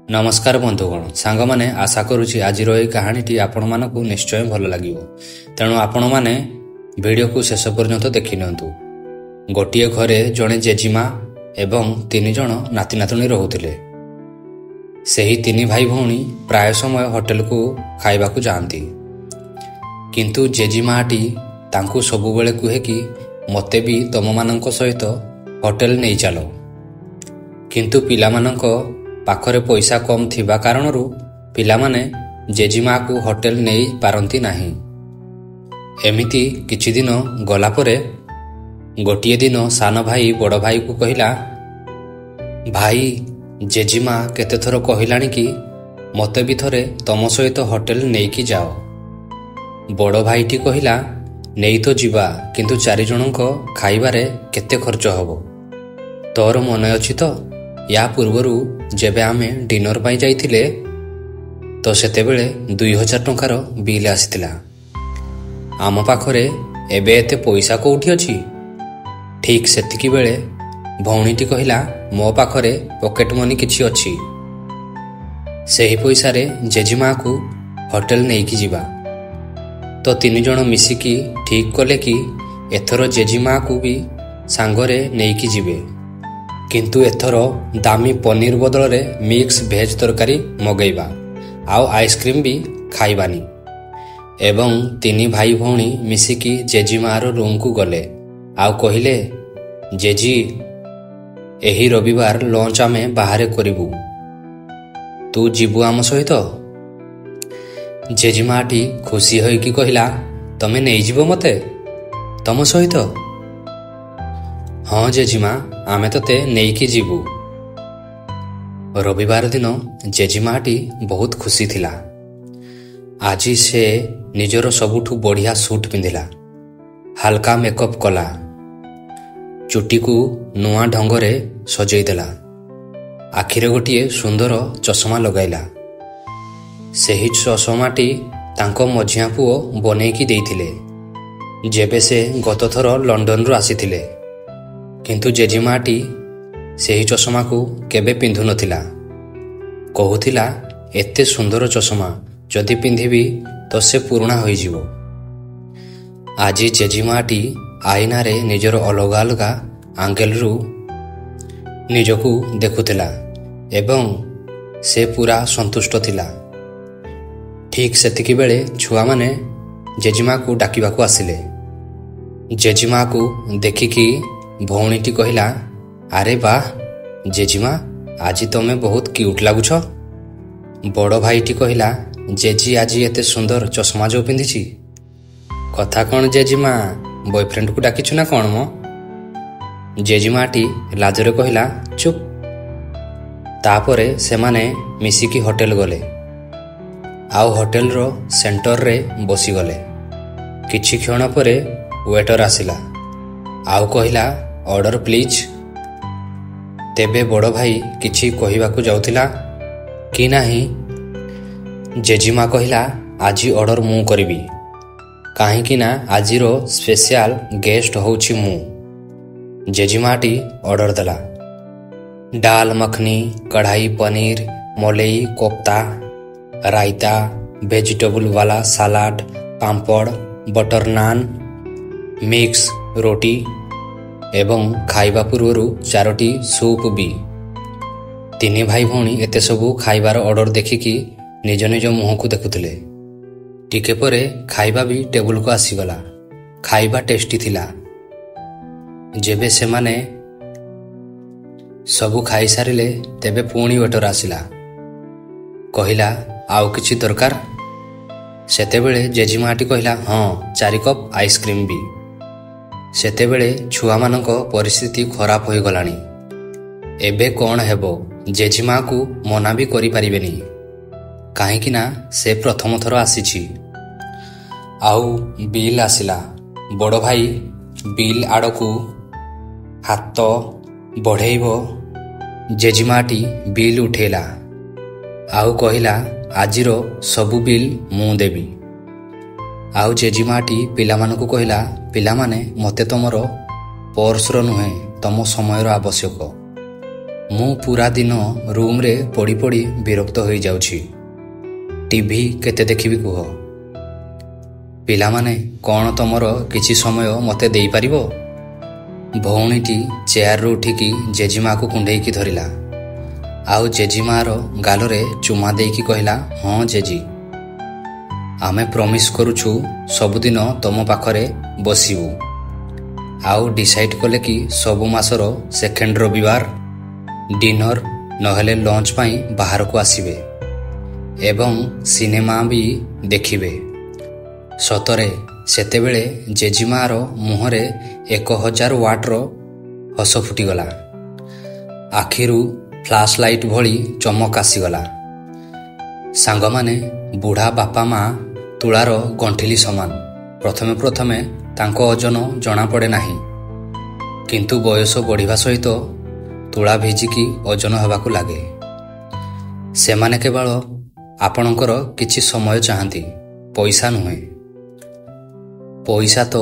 नमस्कार बंधुगण सांग मैंने आशा करुच्ची आज कहानीटी आपण मानक निश्चय भल लगे तेणु आपण मैंने वीडियो को शेष पर्यंत देखि नियंतु। गोटे घरे जड़े जेजीमा एवं 3 जन नाती नातुणी रोते। सेही 3 भाई भौणी प्राय समय होटेल को खाइबा को जाती, किंतु जेजीमाटी तांकु सबुबेले कहे कि मते भी तम मानक सहित होटेल नहीं चलो, किंतु पिलामानंक पाखरे पैसा कम थिबा कारणरू पिलामाने जेजीमा को होटेल नहीं पारंती नाही। एमिति किछि दिन गला परे गोटिए दिन सान भाई बड़ भाई को कहिला, भाई जेजीमा केते थर कहिलानी कि मते भी थरे तम सहित होटेल नहीं कि जाओ। बड़ भाईटी कहिला, नहीं तो जीवा, किंतु 4 जनक खाइबारे केते खर्च हबो? तोर मन अछि तो? या पूर्वरु जेबे आमे डिनर पाई जाइथिले तो सेतेबेले 2000 टंकार बिल आसीथिला। आम पाखरे एबे एते पैसा कोउठी अछि? ठीक सेतिकी बेले भौणीटी कहिला, मो पाखरे पॉकेट मनी किछि अछि, सेही पैसा रे जेजीमा को होटेल नहीं कि जीवा। तो 3 जन मिसिकी ठीक कले कि एथरो जेजीमा को भी सांगरे नहीं कि जीवे, किंतु एथर दामी पनीर बदल रे मिक्स भेज तरकारी मगैबा आउ आइसक्रीम भी खाइबानी। एवं 3 भाई भौणी मिसिकी जेजीमार रूम को गले आउ कहिले, जेजी एही रविवार लंच आमे बाहरे करिबु, तू जीबु आम सहित? जेजीमाटी खुशी होई कि कहिला, तमे नहीं जीवो मते तम सहित? हाँ जेजीमा, आमे तते नहीं कि जीवु। रविवार दिन जेजीमाटी बहुत खुशी थिला। आज से निजर सबुठु बढ़िया सूट पिंधिला, हल्का मेकअप कला, चुटी को नुआ ढंगरे सजई देला, आखिरे गोटिए सुंदर चश्मा लगाइला। सेही चश्माटी तांको मझिया पुओ बनेकी देइथिले जेबे से गत थर लंडन रु आसीथिले, किंतु जेजीमाटी सेही चश्मा को केबे पिंधु नथिला। कहूथिला, एते सुंदर चश्मा जदि पिंधिबी तो से पुराना होई जीवो। आज जेजीमाटी आईना रे निजर अलगा अलगा आंगेल रु निजको देखुथिला एवं से पूरा संतुष्ट थिला। ठीक सेतिकी बेले छुआ माने जेजीमा को डाकिबा को आसिले। जेजीमा को देखिकी भौणीटी कहिला, अरे वाह जेजीमा, आज तमे बहुत क्यूट लागुछ। बड़ भाईटी कहिला, जेजी आज एते सुंदर चश्मा जो पिंधिछि, कथा कौन जेजीमा, बॉयफ्रेंड को डाकिछु ना कौन मो? जेजीमाटी लाजरे कहिला, चुप। तापरे सेमाने मिसिकी होटेल गले आउ होटेल रो सेंटर रे बसी गले। किछि क्षण परे वेटर आसिला आउ कहिला, ऑर्डर प्लीज। तेबे बड़ भाई किछि कहिबाकू जाउथिला कि नाही, जेजीमा कहिला, आज ऑर्डर मु करिबी, काहेकि ना आजिरो स्पेशल गेस्ट होउछि मु। जेजीमाटी ऑर्डर देला, दाल मखनी, कढ़ाई पनीर, मलई कोफ्ता, रायता, वेजिटेबल वाला सलाद, पापड़, बटर नान, मिक्स रोटी एवं खाइबा पूर्व 4टी सूप भी। 3 भाई भौणी एते सबू खाइबार ऑर्डर देखिकी निज निज मुह को देखुथिले। टिके परे खाइबा भी टेबुल को आसीगला। खाइबा टेस्टी थिला। जेबे सेमाने सबू खाई सारिले तेबे पुणी वेटर आसिला, कहिला, आउ किछि दरकार? सेतेबेले जेजीमाटी कहिला, हाँ 4 कप आइसक्रीम भी। सेतेबेले छुआ मानक परिस्थिति खराब होई गलानी। एबे कौन हेबो? जेजीमा को मना भी करि परिबेनी, काहेकि ना से प्रथम थर आसीछि। आउ बिल आसिला। बड़ भाई बिल आड़कू हाथ बढ़ेइबो, जेजीमाटी बिल उठेला आउ कहिला, आजिरो सबु बिल मु देबी। आउ जेजीमाटी पिलामानकू कहिला, पिलामाने मते तमरो पर्सर नुहे, तम समयर आवश्यक। ମୁଁ ପୂରା ଦିନ ରୁମ୍ରେ ପଡ଼ି ପଡ଼ି ବିରକ୍ତ ହୋଇଯାଉଛି। ଟିଭି କେତେ ଦେଖିବି କୁହ? ପିଲାମାନେ, କ'ଣ ତମର କିଛି ସମୟ ମୋତେ ଦେଇପାରିବ? ଭଉଣୀଟି ଚେୟାରରୁ ଉଠିକି ଜେଜେମାକୁ କୁଣ୍ଢେଇକି ଧରିଲା। ଆଉ ଜେଜେମାର ଗାଲରେ ଚୁମା ଦେଇକି କହିଲା, ହଁ ଜେଜି, ଆମେ ପ୍ରମିସ୍ କରୁଛୁ ସବୁଦିନ ତମ ପାଖରେ ବସିବୁ। ଆଉ ଡିସାଇଡ୍ କଲେ କି ସବୁ ମାସର ସେକେଣ୍ଡ ରବିବାର ଡିନର ନହେଲେ ଲଞ୍ଚ ପାଇଁ ବାହାରକୁ ଆସିବେ ଏବଂ ସିନେମା ବି ଦେଖିବେ। ସତରେ ସେତେବେଳେ ଜେଜେମାର ମୁହଁରେ 1000 ୱାଟ୍ର ହସ ଫୁଟିଗଲା। ଆଖିରୁ ଫ୍ଲାସ୍ ଲାଇଟ୍ ଭଳି ଚମକ ଆସିଗଲା। ସାଙ୍ଗମାନେ, ବୁଢ଼ା ବାପା ମା ତୁଳାର ଗଣ୍ଠିଲି ସମାନ। ପ୍ରଥମେ ପ୍ରଥମେ ତାଙ୍କ ଓଜନ ଜଣାପଡ଼େ ନାହିଁ, କିନ୍ତୁ ବୟସ ବଢ଼ିବା ସହିତ ତୁଳା ଭିଜିକି ଓଜନ ହେବାକୁ ଲାଗେ। ସେମାନେ କେବଳ ଆପଣଙ୍କର କିଛି ସମୟ ଚାହାନ୍ତି, ପଇସା ନୁହେଁ। ପଇସା ତ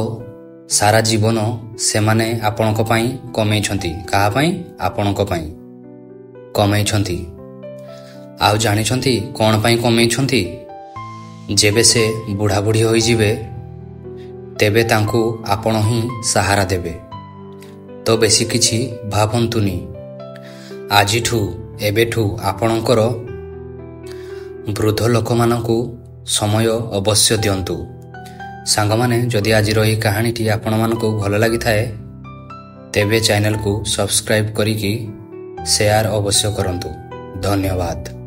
ସାରା ଜୀବନ ସେମାନେ ଆପଣଙ୍କ ପାଇଁ କମେଇଛନ୍ତି। କାହା ପାଇଁ? ଆପଣଙ୍କ ପାଇଁ କମେଇଛନ୍ତି। ଆଉ ଜାଣିଛନ୍ତି କ'ଣ ପାଇଁ କମେଇଛନ୍ତି? ଯେବେ ସେ ବୁଢ଼ାବୁଢ଼ୀ ହୋଇଯିବେ, ତେବେ ତାଙ୍କୁ ଆପଣ ହିଁ ସାହାରା ଦେବେ। ତ ବେଶୀ କିଛି ଭାବନ୍ତୁନି। ଆଜିଠୁ ଏବେଠୁ ଆପଣଙ୍କର ବୃଦ୍ଧ ଲୋକମାନଙ୍କୁ ସମୟ ଅବଶ୍ୟ ଦିଅନ୍ତୁ। ସାଙ୍ଗମାନେ, ଯଦି ଆଜିର ଏହି କାହାଣୀଟି ଆପଣମାନଙ୍କୁ ଭଲ ଲାଗିଥାଏ, ତେବେ ଚ୍ୟାନେଲକୁ ସବସ୍କ୍ରାଇବ୍ କରିକି ସେୟାର ଅବଶ୍ୟ କରନ୍ତୁ। ଧନ୍ୟବାଦ।